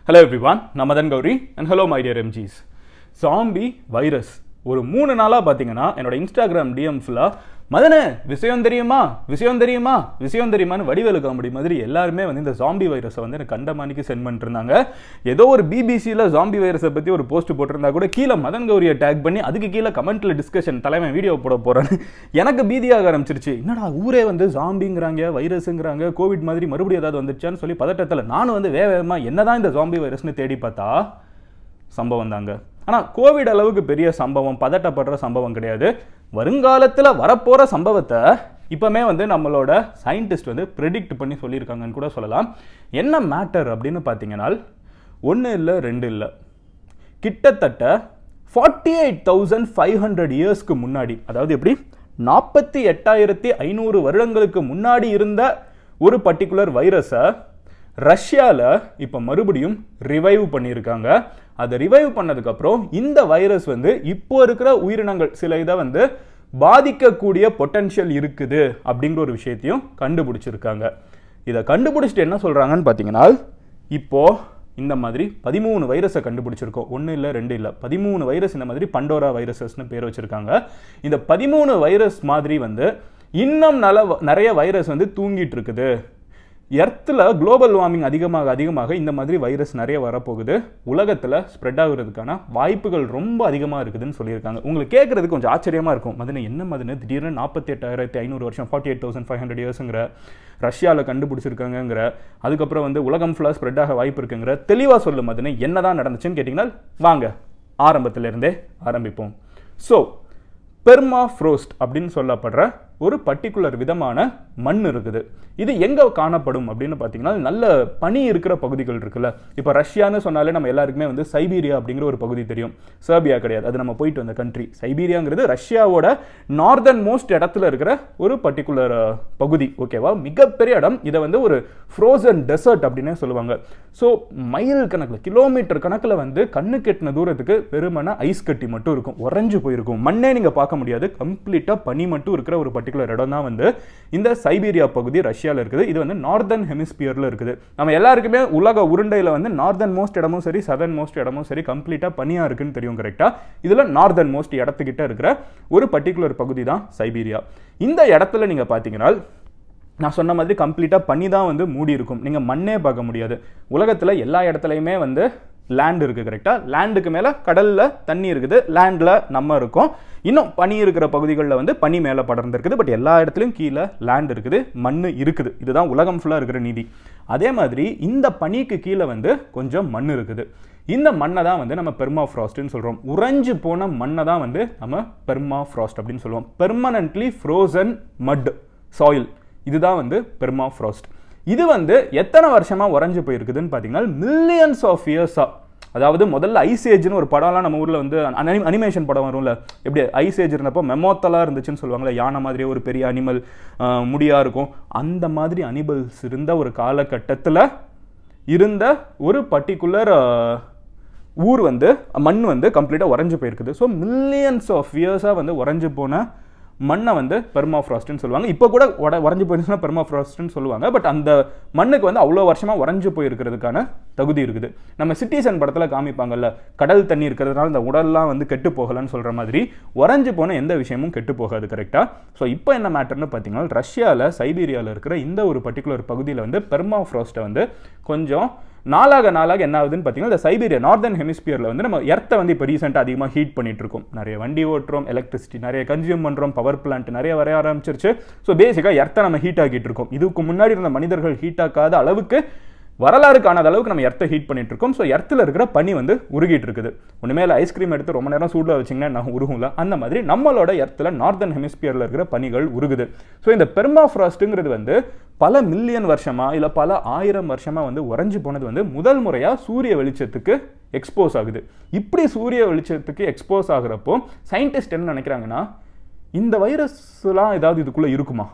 Hello everyone, Namadan Gauri and hello my dear MGs. Zombie virus. ஒரு 3 நாளா பாத்தீங்கன்னா என்னோட இன்ஸ்டாகிராம் DM ஃபுல்லா மதனே விஷயம் தெரியுமான்னு வடிவேலு காமெடி மாதிரி எல்லாருமே வந்து இந்த ஜாம்பி வைரஸை வந்து எனக்கு கண்டமானிக்கு சென்ட் பண்ணிட்டு இருந்தாங்க. ஏதோ ஒரு பிபிசியில் ஜாம்பி வைரஸை பற்றி ஒரு போஸ்ட் போட்டிருந்தா கூட கீழே மதன் கௌரியை டேக் பண்ணி அதுக்கு கீழே கமெண்ட்ல டிஸ்கஷன் தலைவன் வீடியோ போட போறான்னு எனக்கு பீதியாக ஆரம்பிச்சிருச்சு. என்னடா ஊரே வந்து ஜாம்பிங்கிறாங்க, வைரஸுங்கிறாங்க, கோவிட் மாதிரி மறுபடியும் ஏதாவது வந்துருச்சான்னு சொல்லி பதட்டத்தில் நானும் வந்து வேகமாக என்னதான் இந்த ஜாம்பி வைரஸ்னு தேடி பார்த்தா சம்பவம் தாங்க. ஆனால் கோவிட் அளவுக்கு பெரிய சம்பவம், பதட்டப்படுற சம்பவம் கிடையாது. வருங்காலத்தில் வரப்போகிற சம்பவத்தை இப்போமே வந்து நம்மளோட சயின்டிஸ்ட் வந்து ப்ரெடிக்ட் பண்ணி சொல்லியிருக்காங்கன்னு கூட சொல்லலாம். என்ன மேட்டர் அப்படின்னு பார்த்தீங்கன்னா 1 இல்லை 2 இல்லை, கிட்டத்தட்ட 48,500 இயர்ஸ்க்கு முன்னாடி, அதாவது எப்படி 48,500 வருடங்களுக்கு முன்னாடி இருந்த ஒரு பர்டிகுலர் வைரஸை ரஷ்யாவில் இப்போ மறுபடியும் ரிவைவ் பண்ணியிருக்காங்க. அதை ரிவைவ் பண்ணதுக்கப்புறம் இந்த வைரஸ் வந்து இப்போ இருக்கிற உயிரினங்கள் சில இதை வந்து பாதிக்கக்கூடிய பொட்டன்ஷியல் இருக்குது அப்படிங்கிற ஒரு விஷயத்தையும் கண்டுபிடிச்சிருக்காங்க. இதை கண்டுபிடிச்சிட்டு என்ன சொல்கிறாங்கன்னு பார்த்தீங்கன்னா, இப்போது இந்த மாதிரி 13 வைரஸை கண்டுபிடிச்சிருக்கோம். 1 இல்லை 2 இல்லை, 13 வைரஸ் இந்த மாதிரி பண்டோரா வைரஸஸ்னு பேர் வச்சுருக்காங்க. இந்த 13 வைரஸ் மாதிரி வந்து இன்னும் நிறைய வைரஸ் வந்து தூங்கிட்டு இருக்குது. எர்த்தில் குளோபல் வார்மிங் அதிகமாக இந்த மாதிரி வைரஸ் நிறைய வரப்போகுது. உலகத்தில் ஸ்ப்ரெட் ஆகுறதுக்கான வாய்ப்புகள் ரொம்ப அதிகமாக இருக்குதுன்னு சொல்லியிருக்காங்க. உங்களுக்கு கேட்குறதுக்கு கொஞ்சம் ஆச்சரியமாக இருக்கும். மதுனை என்ன மதுனை திடீர்னு 48,500 வருஷம் 48,500 இயர்ஸுங்கிற ரஷ்யாவில் கண்டுபிடிச்சிருக்காங்கிற, அதுக்கப்புறம் வந்து உலகம் ஃபுல்லாக ஸ்ப்ரெட் ஆக வாய்ப்பு இருக்குங்கிற தெளிவாக சொல்லு மதுனை, என்ன தான் நடந்துச்சுன்னு கேட்டிங்கன்னா வாங்க ஆரம்பத்திலிருந்தே ஆரம்பிப்போம். ஸோ பெர்மாஃப்ரோஸ்ட் அப்படின்னு சொல்லப்படுற ஒரு பர்டிகுலர் விதமான மண் இருக்குது. இது எங்கே காணப்படும் அப்படின்னு பார்த்தீங்கன்னா, நல்ல பனி இருக்கிற பகுதிகள் இருக்குல்ல. இப்போ ரஷ்யான்னு சொன்னாலே நம்ம எல்லாருக்குமே வந்து சைபீரியா அப்படிங்கிற ஒரு பகுதி தெரியும். சர்பியா கிடையாது, அது நம்ம போயிட்டு வந்த கண்ட்ரி. சைபீரியாங்கிறது ரஷ்யாவோட நார்தன் மோஸ்ட் இடத்துல இருக்கிற ஒரு பர்டிகுலர் பகுதி. ஓகேவா, மிகப்பெரிய இடம். இதை வந்து ஒரு ஃப்ரோசன் டெசர்ட் அப்படின்னே சொல்லுவாங்க. ஸோ மைல் கணக்கில், கிலோமீட்டர் கணக்கில் வந்து கண்ணு கெட்டின தூரத்துக்கு வெறுமன ஐஸ் கட்டி மட்டும் இருக்கும், உறைஞ்சு போயிருக்கும். மண்ணே நீங்கள் பார்க்க முடியாது, கம்ப்ளீட்டாக பனி மட்டும் இருக்கிற ஒரு பர்டிகுலர் இடம் தான் வந்து இந்த சைபீரியா பகுதி ரஷ்யாவில் இருக்குது. இது வந்து நார்தன் ஹெமிஸ்பியரில் இருக்குது. நம்ம எல்லாருக்குமே உலக உருண்டையில் வந்து நார்தன் மோஸ்ட் இடமும் சரி, சதர்ன் மோஸ்ட் இடமும் சரி கம்ப்ளீட்டாக பனியாக இருக்குன்னு தெரியும். கரெக்டாக இதில் நார்தன் மோஸ்ட் இடத்துக்கிட்ட இருக்கிற ஒரு பர்டிகுலர் பகுதி தான் சைபீரியா. இந்த இடத்துல நீங்கள் பார்த்தீங்கன்னா நான் சொன்ன மாதிரி கம்ப்ளீட்டாக பனி தான் வந்து மூடி இருக்கும். நீங்கள் மண்ணே பார்க்க முடியாது. உலகத்தில் எல்லா இடத்துலையுமே வந்து லேண்ட் இருக்குது. கரெக்டாக லேண்டுக்கு மேலே கடலில் தண்ணி இருக்குது, லேண்டில் நம்ம இருக்கோம். இன்னும் பனி இருக்கிற பகுதிகளில் வந்து பனி மேலே படர்ந்துருக்குது. பட் எல்லா இடத்துலையும் கீழே லேண்ட் இருக்குது, மண் இருக்குது. இதுதான் உலகம் ஃபுல்லாக இருக்கிற நீதி. அதே மாதிரி இந்த பனிக்கு கீழே வந்து கொஞ்சம் மண் இருக்குது. இந்த மண்ணை தான் வந்து நம்ம பெர்மாஃப்ராஸ்ட்னு சொல்கிறோம். உறைஞ்சு போன மண்ணை தான் வந்து நம்ம பெர்மாஃப்ராஸ்ட் அப்படின்னு சொல்லுவோம். பெர்மனன்ட்லி ஃப்ரோசன் மட் சாயில், இதுதான் வந்து பெர்மாஃப்ராஸ்ட். இது வந்து எத்தனை வருஷமாக உறைஞ்சு போயிருக்குதுன்னு பார்த்தீங்கன்னா மில்லியன்ஸ் ஆஃப் இயர்ஸாக. அதாவது முதல்ல ஐஸ் ஏஜ்னு ஒரு படம்லாம் நம்ம ஊரில் வந்து அனிமேஷன் படம் வரும்ல, எப்படி ஐஸ் ஏஜ் இருந்தப்போ மெமோத்தலாக இருந்துச்சுன்னு சொல்லுவாங்களே, யானை மாதிரியே ஒரு பெரிய அனிமல் முடியாக இருக்கும். அந்த மாதிரி அனிமல்ஸ் இருந்த ஒரு காலகட்டத்தில் இருந்த ஒரு பர்டிகுலர் ஊர் வந்து மண் வந்து கம்ப்ளீட்டாக உறைஞ்சு போயிருக்குது. ஸோ மில்லியன்ஸ் ஆஃப் இயர்ஸாக வந்து உறைஞ்சு போன மண்ணை வந்து பெர்மாஃப்ராஸ்ட்னு சொல்லுவாங்க. இப்போ கூட உறைஞ்சு போயிருந்துச்சுன்னா பெர்மாஃப்ராஸ்ட்னு சொல்லுவாங்க. பட் அந்த மண்ணுக்கு வந்து அவ்வளோ வருஷமாக உறைஞ்சு போயிருக்கிறதுக்கான தகுதி இருக்குது. நம்ம சிட்டிசன் படத்தில் காமிப்பாங்கல்ல, கடல் தண்ணி இருக்கிறதுனால இந்த உடல்லாம் வந்து கெட்டு போகலன்னு சொல்கிற மாதிரி உறைஞ்சு போன எந்த விஷயமும் கெட்டு போகாது. கரெக்டாக. ஸோ இப்போ என்ன மேட்டர்னு பார்த்தீங்கன்னா, ரஷ்யாவில் சைபீரியாவில் இருக்கிற இந்த ஒரு பர்டிகுலர் பகுதியில் வந்து பெர்மாஃப்ராஸ்ட்டை வந்து கொஞ்சம் நாளாக என்ன ஆகுதுன்னு பார்த்தீங்கன்னா, இந்த சைபீரியா நார்தன் ஹெமிஸ்பியரில் வந்து நம்ம எர்த்தை வந்து இப்போ ரீசெண்டாக அதிகமாக ஹீட் பண்ணிட்டு இருக்கோம். நிறைய வண்டி ஓட்டுறோம், எலக்ட்ரிசிட்டி நிறைய கன்சியூம் பண்ணுறோம், பவர் பிளான்ட் நிறைய வர ஆரம்பிச்சிருச்சு. ஸோ பேசிக்காக எர்த்தை நம்ம ஹீட் ஆகிட்டு இருக்கோம். இதுக்கு முன்னாடி இருந்த மனிதர்கள் ஹீட் ஆக்காத அளவுக்கு, வரலாறு காணாத அளவுக்கு நம்ம எர்த்தை ஹீட் பண்ணிட்டு இருக்கோம். ஸோ எர்த்தில் இருக்கிற பனி வந்து உருகிட்டு இருக்குது. ஒன்றுமேல ஐஸ்கிரீம் எடுத்து ரொம்ப நேரம் சூடாக வச்சிங்கன்னா நான் உருகும்ல, அந்த மாதிரி நம்மளோட எர்த்தில் நார்தன் ஹெமிஸ்பியரில் இருக்கிற பனிகள் உருகுது. ஸோ இந்த பெர்மாஃப்ராஸ்ட்டுங்கிறது வந்து பல மில்லியன் வருஷமாக இல்லை பல 1000 வருஷமாக வந்து உறைஞ்சு போனது வந்து முதல் முறையாக சூரிய வெளிச்சத்துக்கு எக்ஸ்போஸ் ஆகுது. இப்படி சூரிய வெளிச்சத்துக்கு எக்ஸ்போஸ் ஆகுறப்போ சயின்டிஸ்ட் என்ன நினைக்கிறாங்கன்னா, இந்த வைரஸ்லாம் ஏதாவது இதுக்குள்ளே இருக்குமா?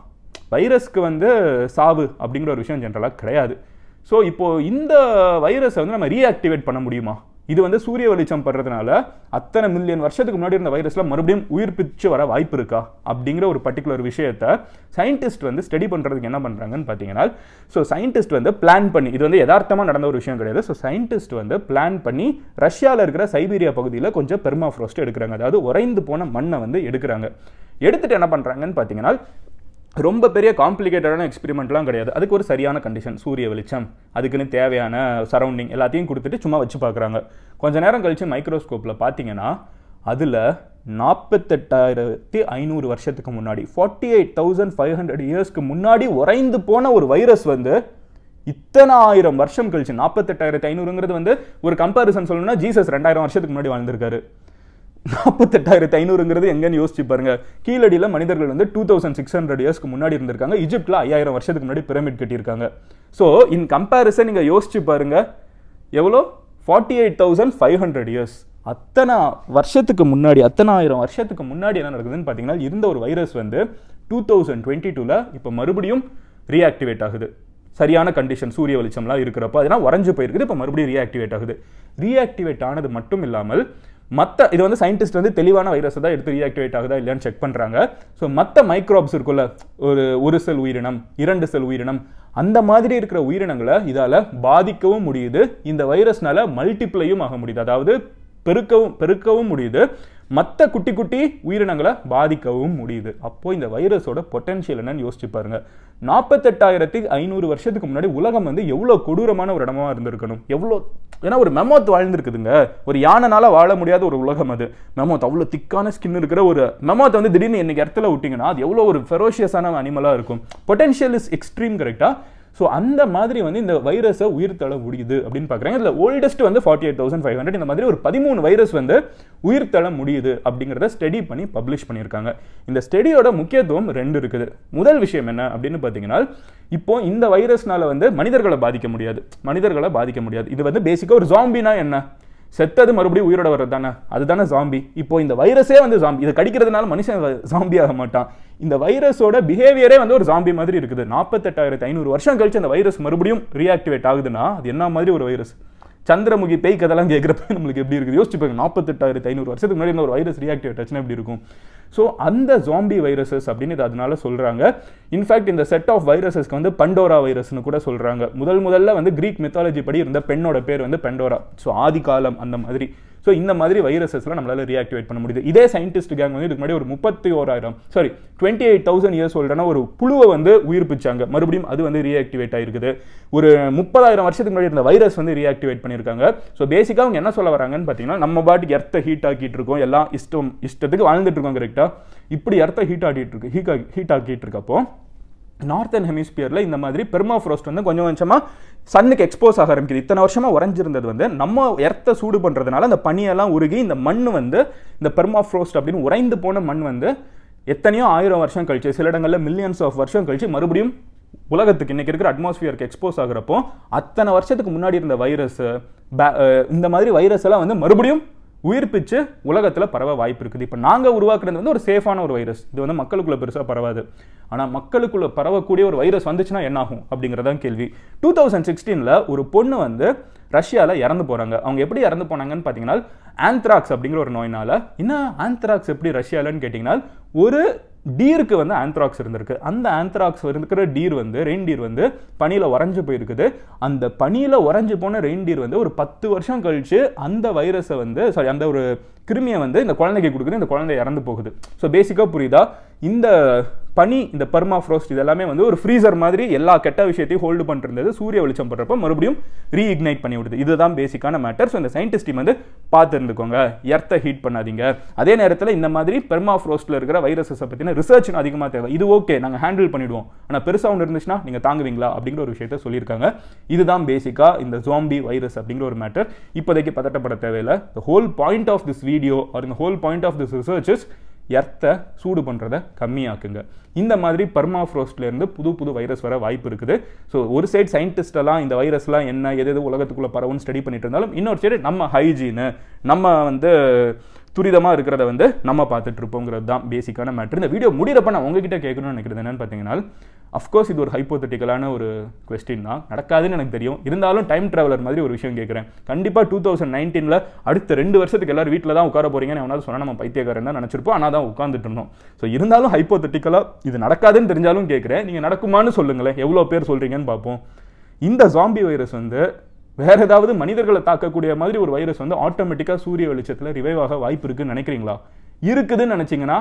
வைரஸ்க்கு வந்து சாவு அப்படிங்கிற ஒரு விஷயம் ஜென்ரலாக கிடையாது. ஸோ இப்போது இந்த வைரஸை வந்து நம்ம ரீஆக்டிவேட் பண்ண முடியுமா இது வந்து சூரிய வெளிச்சம் படுறதுனால அத்தனை மில்லியன் வருஷத்துக்கு முன்னாடி இருந்த வைரஸ்ல மறுபடியும் உயிர்ப்பிச்சு வர வாய்ப்பு இருக்கா அப்படிங்கிற ஒரு பர்டிகுலர் விஷயத்தை சயின்டிஸ்ட் வந்து ஸ்டடி பண்றதுக்கு என்ன பண்றாங்கன்னு பாத்தீங்கன்னா, ஸோ சயின்டிஸ்ட் வந்து பிளான் பண்ணி, இது வந்து யதார்த்தமா நடந்த ஒரு விஷயம் கிடையாது. ஸோ சயின்டிஸ்ட் வந்து பிளான் பண்ணி ரஷ்யாவில் இருக்கிற சைபீரியா பகுதியில் கொஞ்சம் பெர்மாஃப்ரோஸ்ட் எடுக்கிறாங்க, அதாவது உறைந்து போன மண்ணை வந்து எடுக்கிறாங்க. எடுத்துட்டு என்ன பண்றாங்கன்னு பாத்தீங்கன்னா, ரொம்ப பெரிய காம்ப்ளிகேட்டடான எக்ஸ்பெரிமெண்ட்லாம் கிடையாது. அதுக்கு ஒரு சரியான கண்டிஷன், சூரிய வெளிச்சம், அதுக்குன்னு தேவையான சரௌண்டிங் எல்லாத்தையும் கொடுத்துட்டு சும்மா வச்சு பார்க்குறாங்க. கொஞ்ச நேரம் கழிச்சு மைக்ரோஸ்கோப்பில் பார்த்தீங்கன்னா அதில் 48,500 வருஷத்துக்கு முன்னாடி 48,500 இயர்ஸ்க்கு முன்னாடி உறைந்து போன ஒரு வைரஸ் வந்து இத்தனை 1000 வருஷம் கழிச்சு 48,500ங்கிறது வந்து ஒரு கம்பேரிசன் சொல்லணும்னா ஜீசஸ் 2000 வருஷத்துக்கு முன்னாடி வாழ்ந்திருக்காரு. 48,500ங்கிறது எங்கன்னு யோசிச்சு பாருங்க. கீழடியில் மனிதர்கள் வந்து 2600 இயர்ஸ்க்கு முன்னாடி இருந்திருக்காங்க. ஈஜிப்ட்ல 5000 வருஷத்துக்கு முன்னாடி பிரமிட் கட்டியிருக்காங்க. ஸோ இன் கம்பேரிசன் நீங்க யோசிச்சு பாருங்க, எவ்வளோ 48,500 இயர்ஸ், அத்தனை வருஷத்துக்கு முன்னாடி, அத்தனை 1000 வருஷத்துக்கு முன்னாடி என்ன நடக்குதுன்னு பார்த்தீங்கன்னா, இருந்த ஒரு வைரஸ் வந்து 2022ல இப்போ மறுபடியும் ரீஆக்டிவேட் ஆகுது. சரியான கண்டிஷன், சூரிய வெளிச்சம்லாம் இருக்கிறப்போ அதெல்லாம் உறைஞ்சு போயிருக்குது, இப்போ மறுபடியும் ரீஆக்டிவேட் ஆகுது. ரீஆக்டிவேட் ஆனது மட்டும் இல்லாமல் இது வந்து சயின்டிஸ்ட் வந்து தெளிவான வைரஸ் தான் எடுத்து ரீஆக்டிவேட் ஆகுதா இல்லையான்னு செக் பண்றாங்க. ஸோ மற்ற மைக்ரோப்ஸ் இருக்குல்ல, ஒரு செல் உயிரினம், 2 செல் உயிரினம், அந்த மாதிரி இருக்கிற உயிரினங்களை இதால பாதிக்கவும் முடியுது. இந்த வைரஸ்னால மல்டிப்ளையும் ஆக முடியுது, அதாவது பெருக்கவும் முடியுது. மற்ற குட்டி குட்டி உயிரினங்களை பாதிக்கவும் முடியுது. அப்போ இந்த வைரஸோட பொட்டன்ஷியல் என்னன்னு யோசிச்சு பாருங்க. 48,500 வருஷத்துக்கு முன்னாடி உலகம் வந்து எவ்வளவு கொடூரமான ஒரு இடமா இருந்திருக்கணும். ஏன்னா ஒரு மெமோத் வாழ்ந்துருக்குதுங்க, ஒரு யானைனால வாழ முடியாத ஒரு உலகம் அது. மெமோத் அவ்வளவு திக்கான ஸ்கின் இருக்கிற ஒரு மெமோத் வந்து திடீர்னு இன்னைக்கு இடத்துல விட்டீங்கன்னா அது எவ்வளவு ஒரு ஃபெரோஷியஸான அனிமலா இருக்கும். பொட்டன்ஷியல் இஸ் எக்ஸ்ட்ரீம், கரெக்டா? ஸோ அந்த மாதிரி வந்து இந்த வைரஸை உயிர் தள்ள முடியுது அப்படின்னு பார்க்குறாங்க. இதில் ஓல்டஸ்ட் வந்து 48,500, இந்த மாதிரி ஒரு 13 வைரஸ் வந்து உயிர் தள்ள முடியுது அப்படிங்கிறத ஸ்டடி பண்ணி பப்ளிஷ் பண்ணியிருக்காங்க. இந்த ஸ்டடியோட முக்கியத்துவம் 2 இருக்குது. முதல் விஷயம் என்ன அப்படின்னு பார்த்தீங்கன்னா, இப்போ இந்த வைரஸ்னால வந்து மனிதர்களை பாதிக்க முடியாது. இது வந்து பேசிக்காக ஒரு ஜாம்பினா என்ன, செத்தது மறுபடியும் உயிரோட வர்றது தானே, அதுதானே ஜாம்பி. இப்போ இந்த வைரஸே வந்து ஜாம்பி, இதை கடிக்கிறதுனால மனுஷன் ஜாம்பி ஆக மாட்டான். இந்த வைரஸோட பிஹேவியரே வந்து ஒரு ஜாம்பி மாதிரி இருக்குது. 48,500 வருஷம் கழிச்சு அந்த வைரஸ் மறுபடியும் ரீஆக்டிவேட் ஆகுதுன்னா அது என்ன மாதிரி ஒரு வைரஸ்? சந்திரமுகி பேய் கதெல்லாம் கேட்குறப்ப நம்மளுக்கு எப்படி இருக்குது யோசிச்சு பாருங்க. 48,500 வருஷத்துக்கு முன்னாடி ஒரு வைரஸ் ரீஆக்டிவேட் ஆச்சுன்னா எப்படி இருக்கும்? ஸோ அந்த ஜாம்பி வைரஸஸ் அப்படின்னு இது அதனால சொல்றாங்க. இன்ஃபேக்ட் இந்த செட் ஆஃப் வைரஸஸ்க்கு வந்து பண்டோரா வைரஸ்னு கூட சொல்றாங்க. முதல்ல வந்து கிரீக் மித்தாலஜி படி இருந்த பெண்ணோட பேர் வந்து பெண்டோரா. ஸோ ஆதி காலம் அந்த மாதிரி. ஸோ இந்த மாதிரி வைரஸஸ்லாம் நம்மளால ரீஆக்டிவேட் பண்ண முடியுது. இதே சயின்டிஸ்ட் கேங் வந்து இதுக்கு முன்னாடி ஒரு 28,000 இயர்ஸ் ஓல்டான ஒரு புழுவை வந்து உயிர்ப்பிச்சாங்க. மறுபடியும் அது வந்து ரீஆக்டிவேட் ஆயிருக்குது. ஒரு 30,000 வருஷத்துக்கு முன்னாடி இருந்த வைரஸ் வந்து ரீஆக்டிவேட் பண்ணியிருக்காங்க. ஸோ பேசிக்காக அவங்க என்ன சொல்ல வராங்கன்னு பார்த்தீங்கன்னா, நம்ம பாட்டுக்கு எர்த்தை ஹீட் ஆக்கிட்டு இருக்கோம், எல்லாம் இஷ்டத்துக்கு வாழ்ந்துட்டு இருக்கோம், கரெக்டா? இப்படி எர்த்தை ஹீட் ஆக்கிட்டு இருக்கப்போ நார்த்தன் ஹெமிஸ்பியர்ல இந்த மாதிரி பெர்மாஃப்ரோஸ்ட் வந்து கொஞ்சம் கொஞ்சமா சன்னுக்கு எக்ஸ்போஸ் ஆக ஆரம்பிக்குது. இத்தனை வருஷமா உறைஞ்சிருந்தது வந்து நம்ம எர்த்தை சூடு பண்றதுனால அந்த பனியெல்லாம் உருகி இந்த மண் வந்து, இந்த பெர்மாஃப்ரோஸ்ட் அப்படின்னு உறைந்து போன மண் வந்து எத்தனையோ 1000 வருஷம் கழிச்சு, சில இடங்கள்ல மில்லியன்ஸ் ஆஃப் வருஷம் கழிச்சு மறுபடியும் உலகத்துக்கு இன்னைக்கு இருக்கிற அட்மாஸ்பியருக்கு எக்ஸ்போஸ் ஆகுறப்போ அத்தனை வருஷத்துக்கு முன்னாடி இருந்த வைரஸ், இந்த மாதிரி வைரஸ் எல்லாம் வந்து மறுபடியும் உயிர்ப்பிச்சு உலகத்தில் பரவ வாய்ப்பு இருக்குது. இப்போ நாங்கள் உருவாக்குறது வந்து ஒரு சேஃபான ஒரு வைரஸ். இது வந்து மக்களுக்குள்ள பெருசாக பரவாது. ஆனால் மக்களுக்குள்ள பரவக்கூடிய ஒரு வைரஸ் வந்துச்சுன்னா என்ன ஆகும் அப்படிங்கிறதான் கேள்வி. 2016ல் ஒரு பொண்ணு வந்து ரஷ்யாவில் இறந்து போகிறாங்க. அவங்க எப்படி இறந்து போனாங்கன்னு பார்த்தீங்கன்னா, ஆந்த்ராக்ஸ் அப்படிங்கிற ஒரு நோயினால. என்ன ஆந்த்ராக்ஸ் எப்படி ரஷ்யாலன்னு கேட்டிங்கன்னா, ஒரு டீருக்கு வந்து ஆந்த்ராக்ஸ் இருந்திருக்கு. அந்த ஆந்த்ராக்ஸ் இருக்கிற டீர் வந்து, ரெயின்டீர் வந்து பனியில் உறைஞ்சு போயிருக்குது. அந்த பனியில் உறைஞ்சு போன ரெயின்டீர் வந்து ஒரு 10 வருஷம் கழிச்சு அந்த வைரஸை வந்து, அந்த ஒரு கிருமியை வந்து இந்த குழந்தைக்கு கொடுக்குது. இந்த குழந்தை இறந்து போகுது. ஸோ பேசிக்காக புரியுதா, இந்த பனி, இந்த பெர்மாஃப்ரோஸ்ட் இதெல்லாமே வந்து ஒரு ஃப்ரீசர் மாதிரி எல்லா கெட்ட விஷயத்தையும் ஹோல்டு பண்ணிருந்தது. சூரிய வெளிச்சம் படுறப்ப மறுபடியும் ரீஇக்னைட் பண்ணி விடுது. இதுதான் பேசிக்கான மேட்டர். ஸோ இந்த சயின்டிஸ்ட் டீம் வந்து பார்த்து இருந்துக்கோங்க, எர்த்தை ஹீட் பண்ணாதீங்க. அதே நேரத்தில் இந்த மாதிரி பெர்மாஃப்ரோஸ்ட்ல இருக்கிற வைரஸை பற்றின ரிசர்ச் அதிகமாக தேவை. இது ஓகே, நாங்கள் ஹேண்டில் பண்ணிடுவோம், ஆனால் பெருசாக ஒன்று இருந்துச்சுன்னா நீங்கள் தாங்குவீங்களா அப்படிங்கிற ஒரு விஷயத்த சொல்லியிருக்காங்க. இதுதான் பேசிக்கா இந்த ஜாம்பி வைரஸ் அப்படிங்கிற ஒரு மேட்டர். இப்போதைக்கு பதட்டப்பட தேவையில்லை. The whole point of this video are the whole point of this research is எர்த்தை சூடு பண்ணுறதை கம்மியாக்குங்க. இந்த மாதிரி பெர்மாஃப்ரோஸ்ட்லேருந்து புது வைரஸ் வர வாய்ப்பு இருக்குது. ஸோ ஒரு சைடு சயின்டிஸ்டெல்லாம் இந்த வைரஸ்லாம் என்ன, எது உலகத்துக்குள்ளே பரவுன்னு ஸ்டடி பண்ணிட்டு இருந்தாலும், இன்னொரு சைடு நம்ம ஹைஜீனு, நம்ம வந்து துரிதமாக இருக்கிறத வந்து நம்ம பார்த்துட்டு இருப்போங்கிறது தான் பேசிக்கான மேட்ரு. இந்த வீடியோ முடிகிறப்ப நான் உங்ககிட்ட கேட்கணும்னு நினைக்கிறது என்னன்னு பார்த்தீங்கன்னா, அஃப்கோர்ஸ் இது ஒரு ஹைப்போதட்டிக்கலான ஒரு கொஸ்டின் தான், நடக்காதுன்னு எனக்கு தெரியும். இருந்தாலும் டைம் ட்ராவலர் மாதிரி ஒரு விஷயம் கேட்குறேன். கண்டிப்பாக 2019 அடுத்த 2 வருஷத்துக்கு எல்லாரும் வீட்டில் தான் உட்கார போறீங்கன்னு எவனாவது சொன்னால் நம்ம பைத்தியக்காரன் தான் நினச்சிருப்போம். ஆனால் தான் உட்காந்துட்டு இருந்தோம். ஸோ இருந்தாலும் ஹைப்போதட்டிக்கலாக இது நடக்காதுன்னு தெரிஞ்சாலும் கேட்குறேன். நீங்கள் நடக்குமான்னு சொல்லுங்களேன், எவ்வளோ பேர் சொல்கிறீங்கன்னு பார்ப்போம். இந்த ஜாம்பி வைரஸ் வந்து வேற ஏதாவது மனிதர்களை தாக்கக்கூடிய மாதிரி ஒரு வைரஸ் வந்து ஆட்டோமேட்டிக்காக சூரிய வெளிச்சத்தில் ரிவைவ் ஆக வாய்ப்பு இருக்குன்னு நினைக்கிறீங்களா? இருக்குதுன்னு நினச்சிங்கன்னா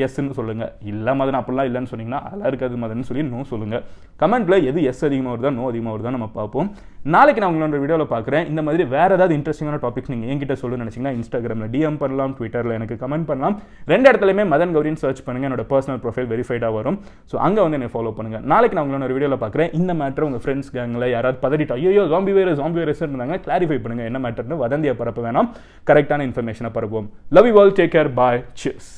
எஸ்ன்னு சொல்லுங்க. இல்லை மதன் அப்படிலாம் இல்லைன்னு சொன்னீங்கன்னா அதெல்லாம் இருக்காது மதன் சொல்லி நோ சொல்லுங்க. கமெண்ட்ல எது எஸ் அதிகமாக வருதா நோ அதிகமாக வருதா நம்ம பார்ப்போம். நாளைக்கு நான் உங்களோட வீடியோவில் பார்க்குறேன். இந்த மாதிரி வேற ஏதாவது இன்ட்ரெஸ்டிங்கான டாபிக்ஸ் நீங்கள் என்கிட்ட சொல்லுன்னு நினச்சிங்கன்னா இன்ஸ்டாகிராமில் டிஎம் பண்ணலாம், ட்விட்டரில் எனக்கு கமெண்ட் பண்ணலாம். 2 இடத்துலையுமே மதன் கௌரின்னு சர்ச் பண்ணுங்க. என்னோட பர்சனல் ப்ரொஃபைல் வெரிஃபைடாக வரும். ஸோ அங்கே வந்து என்னை ஃபாலோ பண்ணுங்க. நாளைக்கு நான் உங்களோட வீடியோவில் பார்க்குறேன். இந்த மேட்டர் உங்கள் ஃப்ரெண்ட்ஸ் கேங்கில் யாராவது பதறிட்டு ஐயோ ஜாம்பி வைரஸ் இருந்தாங்க கிளாரிஃபை பண்ணுங்க. என்ன மேட்டர்னு வதந்தியை பரப்ப வேணாம், கரெக்டான இன்ஃபர்மேஷனை பரப்புவோம். Love you all, take care, bye, cheers.